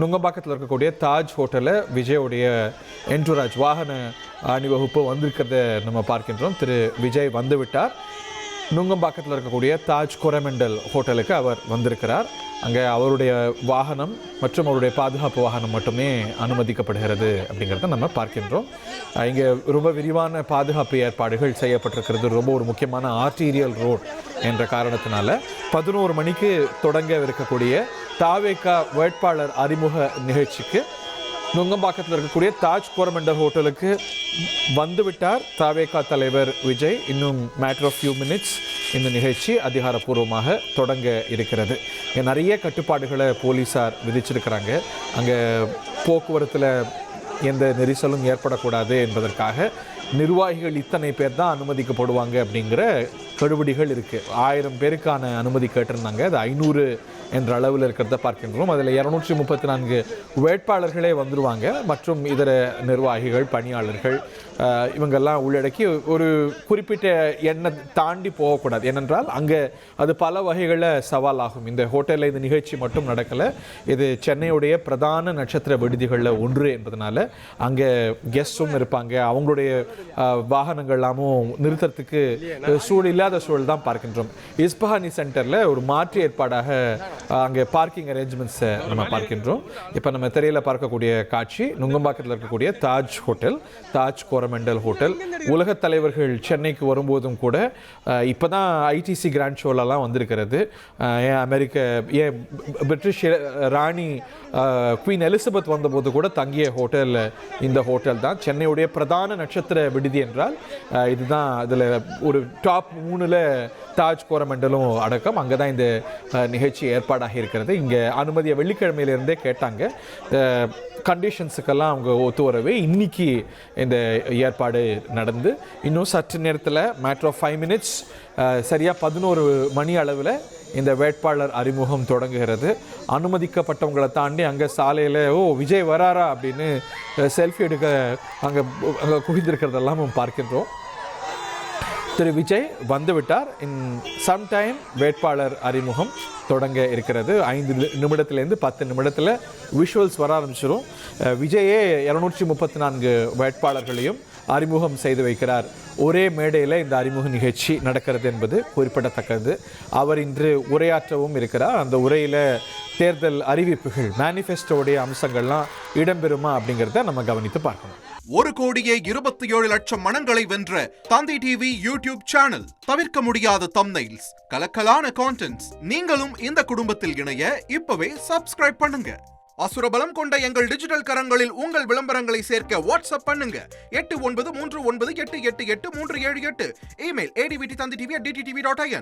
நுங்கம்பாக்கத்தில் இருக்கக்கூடிய தாஜ் ஹோட்டலில் விஜயோடைய என்டூராஜ் வாகன அணிவகுப்பு வந்திருக்கிறத நம்ம பார்க்கின்றோம். திரு விஜய் வந்துவிட்டார். நுங்கம்பாக்கத்தில் இருக்கக்கூடிய தாஜ் கொரமெண்டல் ஹோட்டலுக்கு அவர் வந்திருக்கிறார். அங்கே அவருடைய வாகனம் மற்றும் அவருடைய பாதுகாப்பு வாகனம் மட்டுமே அனுமதிக்கப்படுகிறது அப்படிங்கிறத நம்ம பார்க்கின்றோம். இங்கே ரொம்ப விரிவான பாதுகாப்பு ஏற்பாடுகள் செய்யப்பட்டிருக்கிறது. ரொம்ப ஒரு முக்கியமான ஆர்டீரியல் ரோட் என்ற காரணத்தினால 11 மணிக்கு தொடங்க இருக்கக்கூடிய தாவேகா வேட்பாளர் அறிமுக நிகழ்ச்சிக்கு நுங்கம்பாக்கத்தில் இருக்கக்கூடிய தாஜ் கோரமண்டல் ஹோட்டலுக்கு வந்துவிட்டார் தாவேகா தலைவர் விஜய். இன்னும் மேட்டர் ஆஃப் ஃபியூ மினிட்ஸ் இந்த நிகழ்ச்சி அதிகாரப்பூர்வமாக தொடங்க இருக்கிறது. இங்கே நிறைய கட்டுப்பாடுகளை போலீஸார் விதிச்சிருக்கிறாங்க. அங்கே போக்குவரத்தில் எந்த நெரிசலும் ஏற்படக்கூடாது என்பதற்காக நிர்வாகிகள் இத்தனை பேர் தான் அனுமதிக்கப்படுவாங்க அப்படிங்கிற கடுபிடிகள் இருக்குது. 1000 பேருக்கான அனுமதி கேட்டிருந்தாங்க. அது 500 என்ற அளவில் இருக்கிறத பார்க்கின்றோம். அதில் 234 வேட்பாளர்களே வந்துடுவாங்க மற்றும் இதர நிர்வாகிகள், பணியாளர்கள் இவங்கெல்லாம் உள்ளடக்கி ஒரு குறிப்பிட்ட எண்ணை தாண்டி போகக்கூடாது. ஏனென்றால் அங்கே அது பல வகைகளில் சவாலாகும். இந்த ஹோட்டலில் இந்த நிகழ்ச்சி மட்டும் நடக்கலை. இது சென்னையுடைய பிரதான நட்சத்திர விடுதிகளில் ஒன்று என்பதனால அங்கே கெஸ்ட்டும் இருப்பாங்க. அவங்களுடைய வாகனங்கள் எல்லாமும் நிறுத்தத்துக்கு இல்லாத சூழல் தான் பார்க்கின்றோம். இஸ்பஹானி சென்டரில் ஒரு மாற்று ஏற்பாடாக அங்கே பார்க்கிங் அரேஞ்ச்மெண்ட்ஸை நம்ம பார்க்கின்றோம். இப்போ நம்ம திரையில் பார்க்கக்கூடிய காட்சி நுங்கம்பாக்கத்தில் இருக்கக்கூடிய தாஜ் ஹோட்டல், தாஜ் கோரமெண்டல் ஹோட்டல். உலக தலைவர்கள் சென்னைக்கு வரும்போதும் கூட இப்போ தான் ஐடிசி கிராண்ட் ஷோலெல்லாம் வந்திருக்கிறது. ஏன் பிரிட்டிஷ் ராணி குவீன் எலிசபெத் வந்தபோது கூட தங்கிய ஹோட்டல் இந்த ஹோட்டல் தான். சென்னையுடைய பிரதான நட்சத்திர விடுதி என்றால் இதுதான். அதில் ஒரு டாப் 3ல் தாஜ் கோரமண்டலும் அடக்கம். அங்கே தான் இந்த நிகழ்ச்சி ஏற்பாடாக இருக்கிறது. இங்கே அனுமதியை வெள்ளிக்கிழமையிலேருந்தே கேட்டாங்க. கண்டிஷன்ஸுக்கெல்லாம் அவங்க ஒத்து வரவே இன்னைக்கு இந்த ஏற்பாடு நடந்து இன்னும் சற்று நேரத்தில் மேட்டர் ஆஃப் 5 மினிட்ஸ் சரியாக 11 மணி அளவில் இந்த வேட்பாளர் அறிமுகம் தொடங்குகிறது. அனுமதிக்கப்பட்டவங்களை தாண்டி அங்கே சாலையில் விஜய் வராரா அப்படின்னு செல்ஃபி எடுக்க அங்கே குவிந்திருக்கிறதெல்லாம் பார்க்கின்றோம். திரு விஜய் வந்துவிட்டார். இன் சம்டைம் வேட்பாளர் அறிமுகம் தொடங்க இருக்கிறது. 5 நிமிடத்திலேருந்து 10 நிமிடத்தில் விஷுவல்ஸ் வர ஆரம்பிச்சிடும். விஜயே 234 வேட்பாளர்களையும் அறிமுகம் செய்து வைக்கிறார். ஒரே மேடையில் இந்த அறிமுக நிகழ்ச்சி நடக்கிறது என்பது குறிப்பிடத்தக்கது. அவர் இன்று உரையாற்றவும் இருக்கிறார். அந்த உரையில் தேர்தல் அறிவிப்புகள், மேனிஃபெஸ்டோடைய அம்சங்கள்லாம் இடம்பெறுமா அப்படிங்கிறத நம்ம கவனித்து பார்க்கணும். 1,27,00,000 மனங்களை வென்ற தந்தி டிவி யூடியூப் சேனல். தவிர்க்க முடியாத தம்ப்நெயில்ஸ், கலக்கலான கான்டென்ட்ஸ். நீங்களும் இந்த குடும்பத்தில் இணைய இப்பவே சப்ஸ்கிரைப் பண்ணுங்க. அசுரபலம் கொண்ட எங்கள் டிஜிட்டல் கரங்களில் உங்கள் விளம்பரங்களை சேர்க்க வாட்ஸ்அப் பண்ணுங்க. 8939888838. Email advtthanditv@dttv.in.